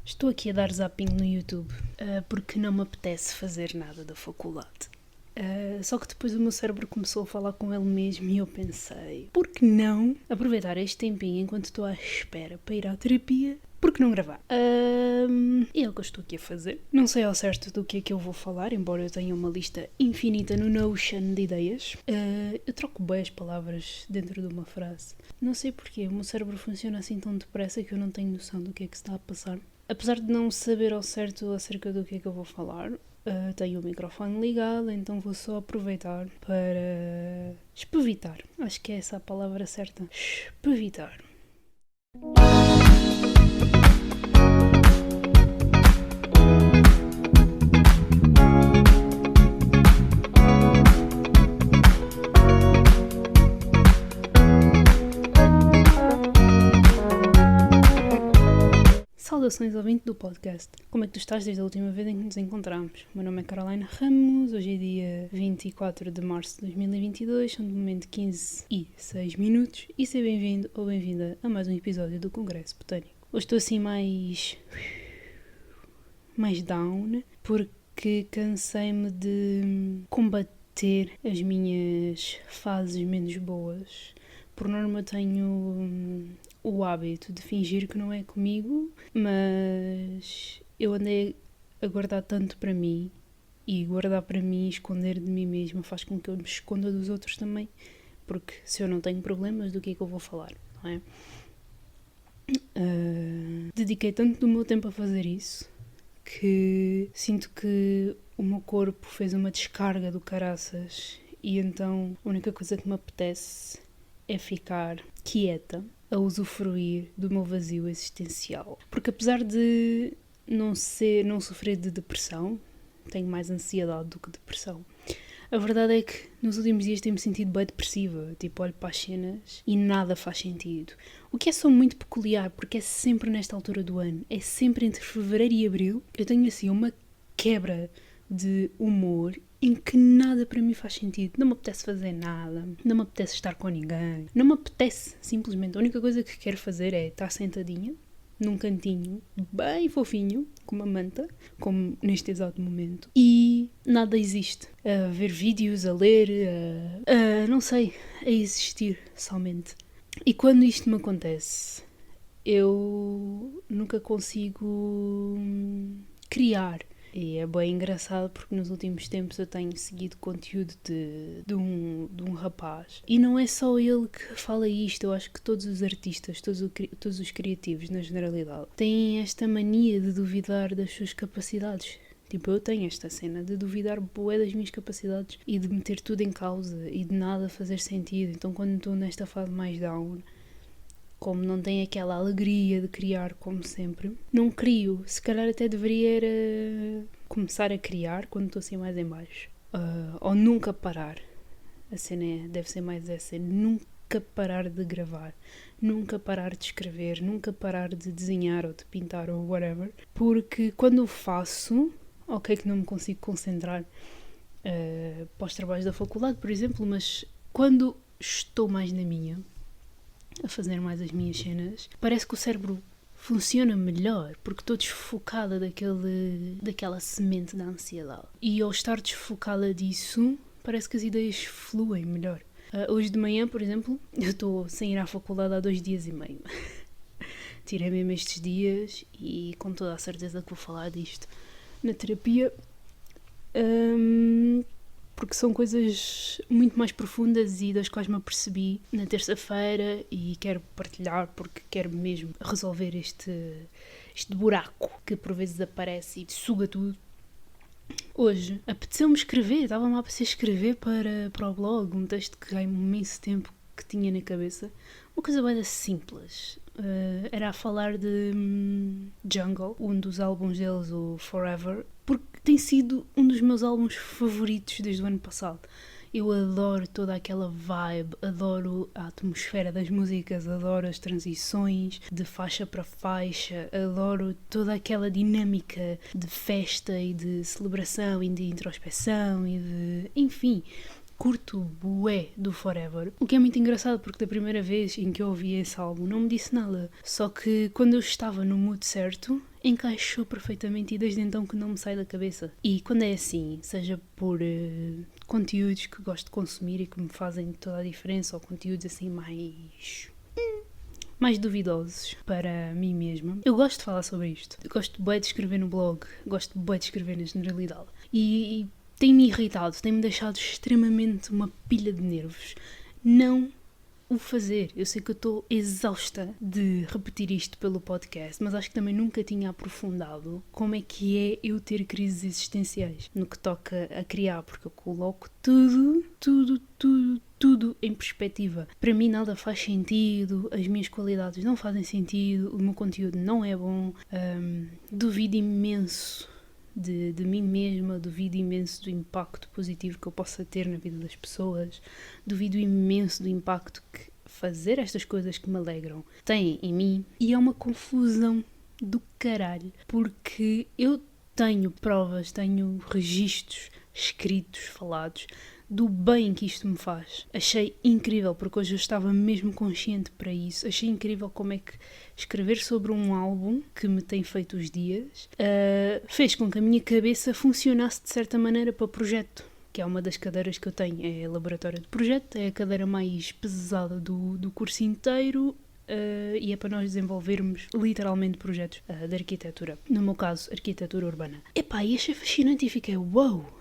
Estou aqui a dar zapping no YouTube porque não me apetece fazer nada da faculdade. Só que depois o meu cérebro começou a falar com ele mesmo e eu pensei, por que não aproveitar este tempinho enquanto estou à espera para ir à terapia? Por que não gravar? E é o que eu estou aqui a fazer. Não sei ao certo do que é que eu vou falar, embora eu tenha uma lista infinita no Notion de ideias. Eu troco bem as palavras dentro de uma frase. Não sei porquê, o meu cérebro funciona assim tão depressa que eu não tenho noção do que é que se está a passar. Apesar de não saber ao certo acerca do que é que eu vou falar, tenho o microfone ligado, então vou só aproveitar para espevitar. Acho que é essa a palavra certa. Espevitar. Saudações ouvinte do podcast. Como é que tu estás desde a última vez em que nos encontramos? O meu nome é Caroline Ramos, hoje é dia 24 de março de 2022, são de momento 15 e 6 minutos e seja bem-vindo ou bem-vinda a mais um episódio do Congresso Botânico. Hoje estou assim mais down porque cansei-me de combater as minhas fases menos boas. Por norma tenho o hábito de fingir que não é comigo, mas eu andei a guardar tanto para mim, e guardar para mim e esconder de mim mesma faz com que eu me esconda dos outros também, porque se eu não tenho problemas, do que é que eu vou falar, não é? Dediquei tanto do meu tempo a fazer isso que sinto que o meu corpo fez uma descarga do caraças e então a única coisa que me apetece é ficar quieta a usufruir do meu vazio existencial. Porque apesar de não sofrer de depressão, tenho mais ansiedade do que depressão. A verdade é que nos últimos dias tenho-me sentido bem depressiva. Tipo, olho para as cenas e nada faz sentido. O que é só muito peculiar, porque é sempre nesta altura do ano. É sempre entre fevereiro e abril. Eu tenho assim uma quebra de humor em que nada para mim faz sentido. Não me apetece fazer nada, não me apetece estar com ninguém, não me apetece, simplesmente. A única coisa que quero fazer é estar sentadinha num cantinho bem fofinho, com uma manta, como neste exato momento, e nada existe. A ver vídeos, a ler, não sei, a existir somente. E quando isto me acontece, eu nunca consigo criar. E é bem engraçado porque nos últimos tempos eu tenho seguido conteúdo de um rapaz. E não é só ele que fala isto, eu acho que todos os artistas, todos os criativos na generalidade, têm esta mania de duvidar das suas capacidades. Tipo, eu tenho esta cena de duvidar bué das minhas capacidades e de meter tudo em causa e de nada fazer sentido. Então quando estou nesta fase mais down, como não tenho aquela alegria de criar como sempre, não crio. Se calhar até deveria começar a criar quando estou assim mais em baixo. Ou nunca parar. A cena deve ser mais essa. Nunca parar de gravar. Nunca parar de escrever. Nunca parar de desenhar ou de pintar ou whatever. Porque quando o faço, ok que não me consigo concentrar para os trabalhos da faculdade, por exemplo, mas quando estou mais na minha, a fazer mais as minhas cenas, parece que o cérebro funciona melhor, porque estou desfocada daquela semente da ansiedade. E ao estar desfocada disso, parece que as ideias fluem melhor. Hoje de manhã, por exemplo, eu estou sem ir à faculdade há 2 dias e meio. Tirei mesmo estes dias e com toda a certeza que vou falar disto na terapia. Porque são coisas muito mais profundas e das quais me apercebi na terça-feira e quero partilhar porque quero mesmo resolver este buraco que por vezes aparece e suga tudo. Hoje apeteceu-me escrever, estava-me a apetecer escrever para o blog, um texto que ganhei um imenso tempo que tinha na cabeça. Uma coisa bem simples. Era a falar de Jungle, um dos álbuns deles, o Forever, porque tem sido um dos meus álbuns favoritos desde o ano passado. Eu adoro toda aquela vibe, adoro a atmosfera das músicas, adoro as transições de faixa para faixa, adoro toda aquela dinâmica de festa e de celebração e de introspeção e de... enfim... Curto bué do Forever, o que é muito engraçado porque da primeira vez em que eu ouvi esse álbum não me disse nada, só que quando eu estava no mood certo encaixou perfeitamente e desde então que não me sai da cabeça. E quando é assim, seja por conteúdos que gosto de consumir e que me fazem toda a diferença, ou conteúdos assim mais duvidosos para mim mesma, eu gosto de falar sobre isto. Eu gosto bem de escrever no blog, gosto bem de escrever na generalidade. E tem-me irritado, tem-me deixado extremamente uma pilha de nervos não o fazer. Eu sei que eu estou exausta de repetir isto pelo podcast, mas acho que também nunca tinha aprofundado como é que é eu ter crises existenciais no que toca a criar, porque eu coloco tudo em perspectiva. Para mim nada faz sentido, as minhas qualidades não fazem sentido, o meu conteúdo não é bom, duvido imenso de mim mesma, duvido imenso do impacto positivo que eu possa ter na vida das pessoas, duvido imenso do impacto que fazer estas coisas que me alegram tem em mim, e é uma confusão do caralho, porque eu tenho provas, tenho registros escritos, falados, do bem que isto me faz. Achei incrível, porque hoje eu estava mesmo consciente para isso. Achei incrível como é que escrever sobre um álbum que me tem feito os dias fez com que a minha cabeça funcionasse de certa maneira para o projeto, que é uma das cadeiras que eu tenho. É laboratório de projeto, é a cadeira mais pesada do curso inteiro. E é para nós desenvolvermos literalmente projetos de arquitetura. No meu caso, arquitetura urbana. Epá, e achei fascinante e fiquei, uau!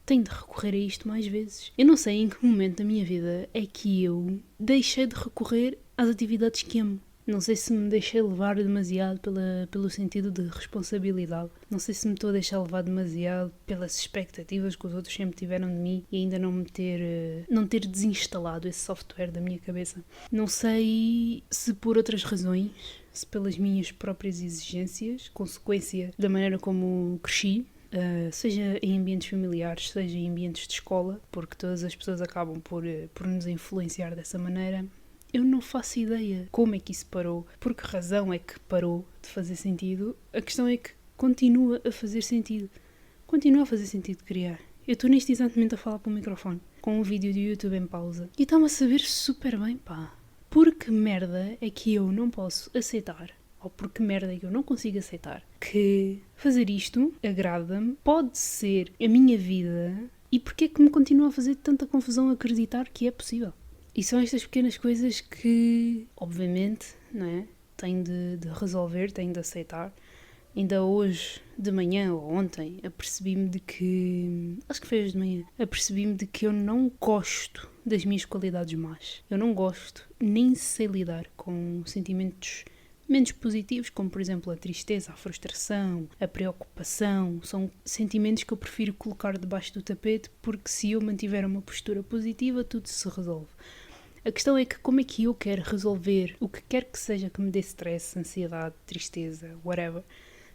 Tenho de recorrer a isto mais vezes. Eu não sei em que momento da minha vida é que eu deixei de recorrer às atividades que amo. Não sei se me deixei levar demasiado pelo sentido de responsabilidade. Não sei se me estou a deixar levar demasiado pelas expectativas que os outros sempre tiveram de mim e ainda não ter desinstalado esse software da minha cabeça. Não sei se por outras razões, se pelas minhas próprias exigências, consequência da maneira como cresci, seja em ambientes familiares, seja em ambientes de escola, porque todas as pessoas acabam por nos influenciar dessa maneira. Eu não faço ideia como é que isso parou, por que razão é que parou de fazer sentido. A questão é que continua a fazer sentido. Continua a fazer sentido criar. Eu estou neste exato momento a falar para o microfone, com um vídeo do YouTube em pausa, e está-me a saber super bem, pá. Por que merda é que eu não posso aceitar, ou por que merda é que eu não consigo aceitar, que fazer isto agrada-me, pode ser a minha vida, e porque é que me continua a fazer tanta confusão acreditar que é possível? E são estas pequenas coisas que, obviamente, não é? Tenho de resolver, tenho de aceitar. Ainda hoje, de manhã ou ontem, apercebi-me de que... Acho que foi hoje de manhã. Apercebi-me de que eu não gosto das minhas qualidades más. Eu não gosto, nem sei lidar com sentimentos menos positivos, como por exemplo a tristeza, a frustração, a preocupação. São sentimentos que eu prefiro colocar debaixo do tapete, porque se eu mantiver uma postura positiva, tudo se resolve. A questão é que como é que eu quero resolver o que quer que seja que me dê stress, ansiedade, tristeza, whatever,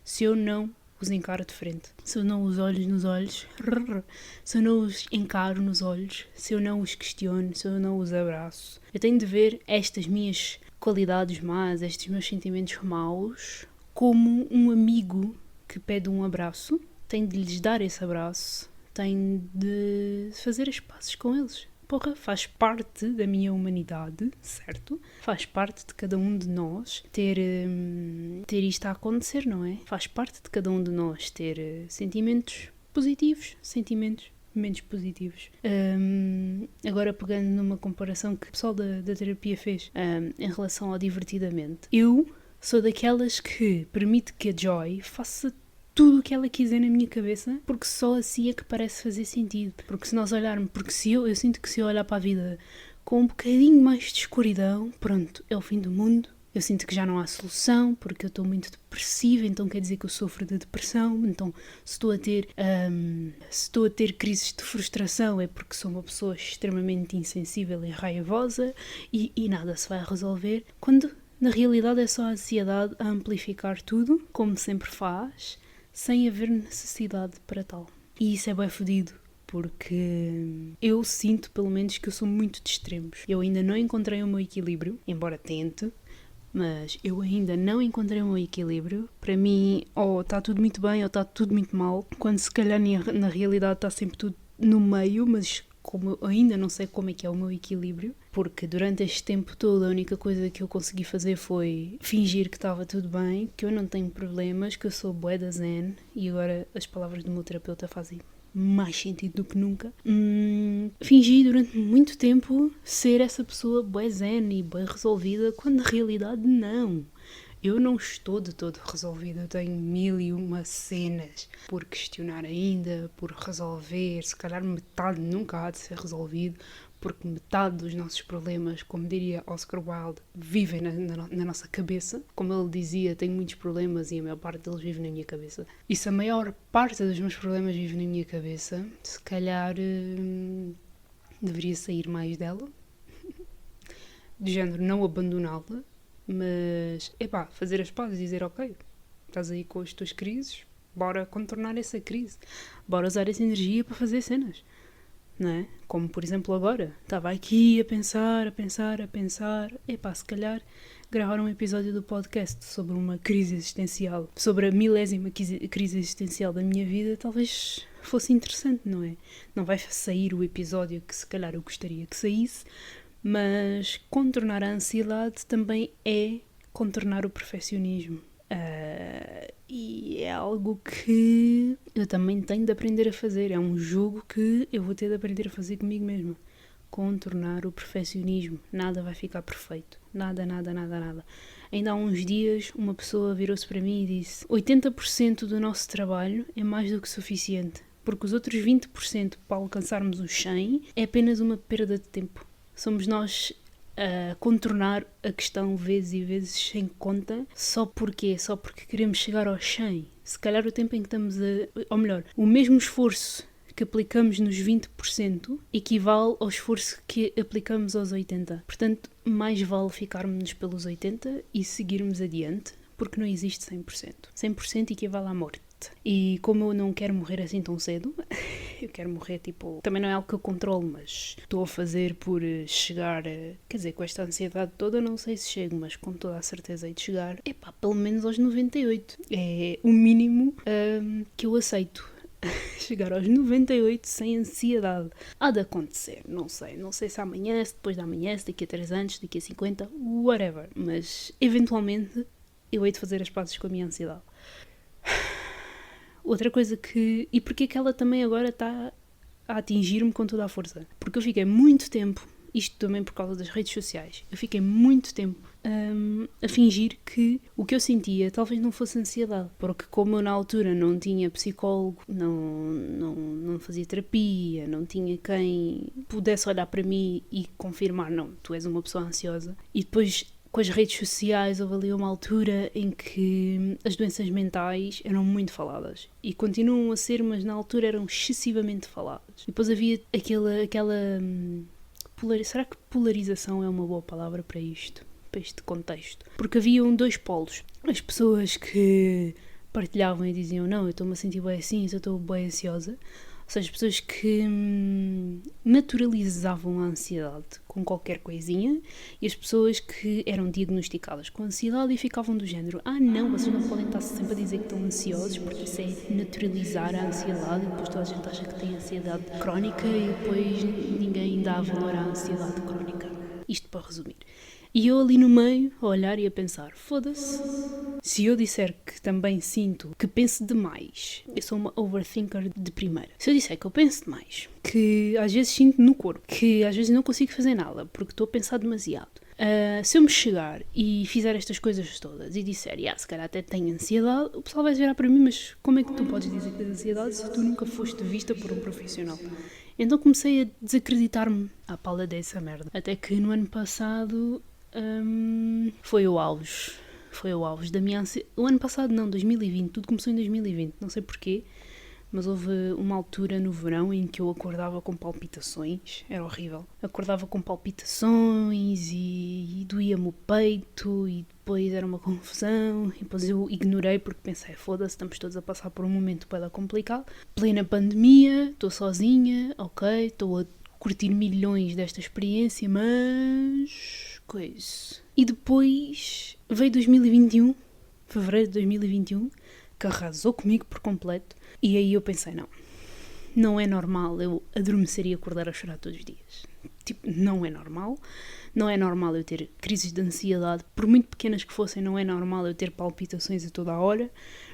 se eu não os encaro de frente, se eu não os olho nos olhos, se eu não os encaro nos olhos, se eu não os questiono, se eu não os abraço. Eu tenho de ver estas minhas qualidades más, estes meus sentimentos maus, como um amigo que pede um abraço. Tenho de lhes dar esse abraço, tenho de fazer as pazes com eles. Porra, faz parte da minha humanidade, certo? Faz parte de cada um de nós ter isto a acontecer, não é? Faz parte de cada um de nós ter sentimentos positivos, sentimentos menos positivos. Agora pegando numa comparação que o pessoal da terapia fez em relação ao divertidamente, eu sou daquelas que permite que a Joy faça tudo o que ela quiser na minha cabeça, porque só assim é que parece fazer sentido. Porque se nós olharmos, porque se eu sinto que se eu olhar para a vida com um bocadinho mais de escuridão, pronto, é o fim do mundo. Eu sinto que já não há solução, porque eu estou muito depressiva, então quer dizer que eu sofro de depressão. Então se estou a ter crises de frustração é porque sou uma pessoa extremamente insensível e raivosa e nada se vai resolver. Quando na realidade é só a ansiedade a amplificar tudo, como sempre faz, sem haver necessidade para tal. E isso é bem fodido, porque eu sinto, pelo menos, que eu sou muito de extremos. Eu ainda não encontrei o meu equilíbrio, embora tente, mas eu ainda não encontrei o meu equilíbrio. Para mim, ou está tudo muito bem ou está tudo muito mal, quando se calhar na realidade está sempre tudo no meio, mas como eu ainda não sei como é que é o meu equilíbrio, Porque durante este tempo todo a única coisa que eu consegui fazer foi fingir que estava tudo bem, que eu não tenho problemas, que eu sou bué da zen, e agora as palavras do meu terapeuta fazem mais sentido do que nunca. Fingi durante muito tempo ser essa pessoa bué zen e bué resolvida, quando na realidade não. Eu não estou de todo resolvida, eu tenho 1001 cenas por questionar ainda, por resolver, se calhar metade nunca há de ser resolvido, porque metade dos nossos problemas, como diria Oscar Wilde, vivem na nossa cabeça. Como ele dizia, tenho muitos problemas e a maior parte deles vive na minha cabeça. E se a maior parte dos meus problemas vive na minha cabeça, se calhar deveria sair mais dela, de género não abandoná-la, mas, fazer as pazes e dizer, ok, estás aí com as tuas crises, bora contornar essa crise, bora usar essa energia para fazer cenas, não é? Como, por exemplo, agora, estava aqui a pensar, se calhar gravar um episódio do podcast sobre uma crise existencial, sobre a 1000ª crise existencial da minha vida, talvez fosse interessante, não é? Não vai sair o episódio que se calhar eu gostaria que saísse, mas contornar a ansiedade também é contornar o perfeccionismo. E é algo que eu também tenho de aprender a fazer. É um jogo que eu vou ter de aprender a fazer comigo mesma. Contornar o perfeccionismo. Nada vai ficar perfeito. Nada. Ainda há uns dias uma pessoa virou-se para mim e disse: 80% do nosso trabalho é mais do que suficiente, porque os outros 20% para alcançarmos os 100 é apenas uma perda de tempo. Somos nós a contornar a questão vezes e vezes sem conta, só porque queremos chegar aos 100. Se calhar o tempo em que estamos ou melhor, o mesmo esforço que aplicamos nos 20% equivale ao esforço que aplicamos aos 80%. Portanto, mais vale ficarmos pelos 80% e seguirmos adiante, porque não existe 100%. 100% equivale à morte. E como eu não quero morrer assim tão cedo, eu quero morrer também não é algo que eu controlo, mas estou a fazer por chegar, quer dizer, com esta ansiedade toda não sei se chego, mas com toda a certeza hei de chegar, pelo menos aos 98. É o mínimo que eu aceito. Chegar aos 98 sem ansiedade. Há de acontecer, não sei se amanhã, se depois de amanhã, se daqui a 3 anos, daqui a 50, whatever, mas eventualmente eu hei de fazer as pazes com a minha ansiedade. Outra coisa que... E porquê que ela também agora está a atingir-me com toda a força? Porque eu fiquei muito tempo, isto também por causa das redes sociais, eu fiquei muito tempo a fingir que o que eu sentia talvez não fosse ansiedade. Porque como eu na altura não tinha psicólogo, não fazia terapia, não tinha quem pudesse olhar para mim e confirmar, não, tu és uma pessoa ansiosa. E depois... Com as redes sociais houve ali uma altura em que as doenças mentais eram muito faladas e continuam a ser, mas na altura eram excessivamente faladas. E depois havia aquela será que polarização é uma boa palavra para isto, para este contexto? Porque haviam dois polos. As pessoas que partilhavam e diziam: não, eu estou-me a sentir bem assim, eu estou bem ansiosa. Ou seja, pessoas que naturalizavam a ansiedade com qualquer coisinha, e as pessoas que eram diagnosticadas com ansiedade e ficavam do género: não, vocês não podem estar sempre a dizer que estão ansiosos, porque isso é naturalizar a ansiedade, e depois toda a gente acha que tem ansiedade crónica e depois ninguém dá valor à ansiedade crónica. Isto para resumir. E eu ali no meio, a olhar e a pensar: foda-se, se eu disser que também sinto que penso demais, eu sou uma overthinker de primeira. Se eu disser que eu penso demais, que às vezes sinto no corpo, que às vezes não consigo fazer nada porque estou a pensar demasiado, se eu me chegar e fizer estas coisas todas e disser: se calhar até tenho ansiedade, o pessoal vai virar para mim: mas como é que tu podes dizer que tens ansiedade se tu nunca foste vista por um profissional? Então comecei a desacreditar-me à pala dessa merda. Até que no ano passado foi o auge da minha ansiedade. O ano passado não, 2020, tudo começou em 2020, não sei porquê, mas houve uma altura no verão em que eu acordava com palpitações, era horrível. Acordava com palpitações e doía-me o peito e depois era uma confusão e depois eu ignorei porque pensei: foda-se, estamos todos a passar por um momento bem complicado. Plena pandemia, estou sozinha, ok, estou a curtir milhões desta experiência, mas... coisa. E depois veio 2021, fevereiro de 2021, que arrasou comigo por completo. E aí eu pensei: não é normal eu adormecer e acordar a chorar todos os dias. Tipo, não é normal. Não é normal eu ter crises de ansiedade, por muito pequenas que fossem, não é normal eu ter palpitações a toda a hora.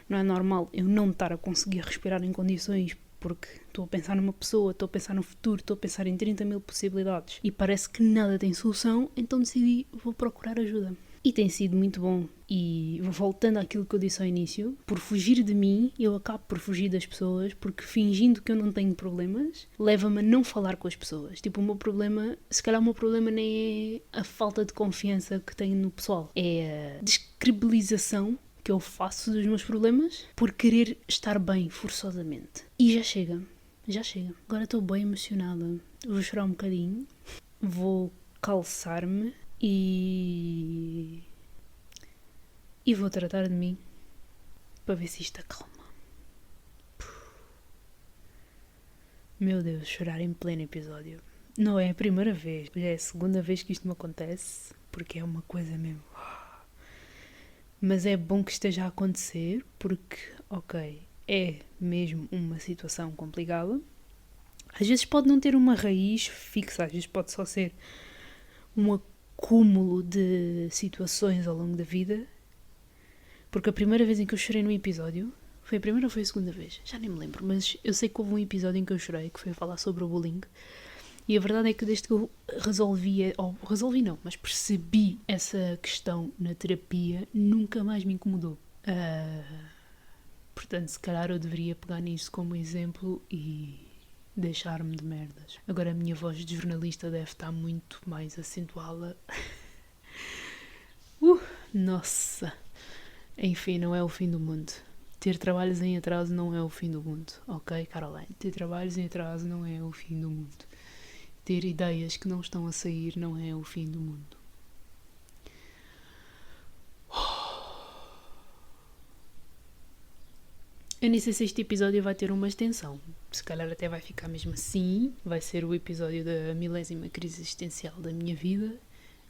Não é normal eu não estar a conseguir respirar em condições porque estou a pensar numa pessoa, estou a pensar no futuro, estou a pensar em 30 mil possibilidades e parece que nada tem solução, então decidi, vou procurar ajuda. E tem sido muito bom. E voltando àquilo que eu disse ao início, por fugir de mim, eu acabo por fugir das pessoas, porque fingindo que eu não tenho problemas, leva-me a não falar com as pessoas. Tipo, o meu problema, se calhar o meu problema nem é a falta de confiança que tenho no pessoal, é a descredibilização que eu faço dos meus problemas por querer estar bem, forçosamente. E já chega. Agora estou bem emocionada. Vou chorar um bocadinho, vou calçar-me e vou tratar de mim para ver se isto acalma. Meu Deus, chorar em pleno episódio. Não é a primeira vez, é a segunda vez que isto me acontece, porque é uma coisa mesmo. Mas é bom que esteja a acontecer, porque, ok, é mesmo uma situação complicada. Às vezes pode não ter uma raiz fixa, às vezes pode só ser um acúmulo de situações ao longo da vida. Porque a primeira vez em que eu chorei num episódio, foi a primeira ou foi a segunda vez? Já nem me lembro, mas eu sei que houve um episódio em que eu chorei, que foi a falar sobre o bullying. E a verdade é que desde que eu resolvi não, mas percebi essa questão na terapia, nunca mais me incomodou. Portanto, se calhar eu deveria pegar nisso como exemplo e deixar-me de merdas. Agora a minha voz de jornalista deve estar muito mais acentuada. Nossa! Enfim, não é o fim do mundo. Ter trabalhos em atraso não é o fim do mundo. Ok, Caroline? Ter trabalhos em atraso não é o fim do mundo. Ter ideias que não estão a sair não é o fim do mundo. Eu nem sei se este episódio vai ter uma extensão. Se calhar até vai ficar mesmo assim. Vai ser o episódio da 1000ª crise existencial da minha vida.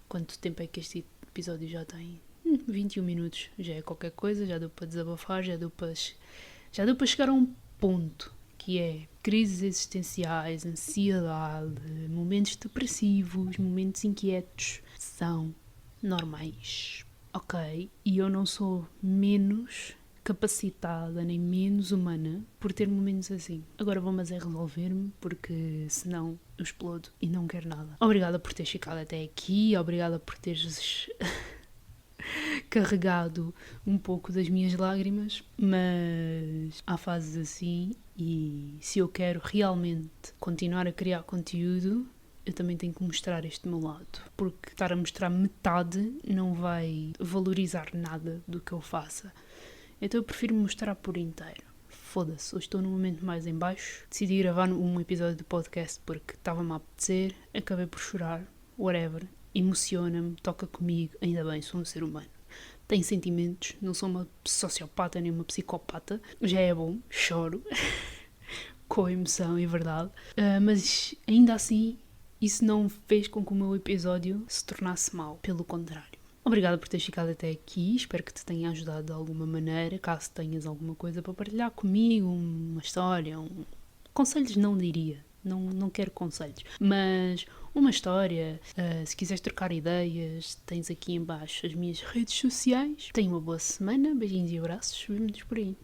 Quanto tempo é que este episódio já tem? 21 minutos. Já é qualquer coisa, já deu para desabafar, já deu para chegar a um ponto que é crises existenciais, ansiedade, momentos depressivos, momentos inquietos, são normais, ok? E eu não sou menos capacitada nem menos humana por ter momentos assim. Agora vamos resolver-me, porque senão eu explodo e não quero nada. Obrigada por teres ficado até aqui, obrigada por teres carregado um pouco das minhas lágrimas, mas há fases assim e se eu quero realmente continuar a criar conteúdo, eu também tenho que mostrar este meu lado, porque estar a mostrar metade não vai valorizar nada do que eu faça. Então eu prefiro mostrar por inteiro. Foda-se, hoje estou num momento mais em baixo, decidi gravar um episódio de podcast porque estava-me a apetecer, acabei por chorar, whatever. Emociona-me, toca comigo, ainda bem, sou um ser humano. Tenho sentimentos, não sou uma sociopata nem uma psicopata, já é bom, choro, com emoção e verdade, mas ainda assim isso não fez com que o meu episódio se tornasse mau, pelo contrário. Obrigada por teres ficado até aqui, espero que te tenha ajudado de alguma maneira, caso tenhas alguma coisa para partilhar comigo, uma história, conselhos não diria. Não quero conselhos, mas uma história, se quiseres trocar ideias, tens aqui em baixo as minhas redes sociais. Tenha uma boa semana, beijinhos e abraços, vemo-nos por aí.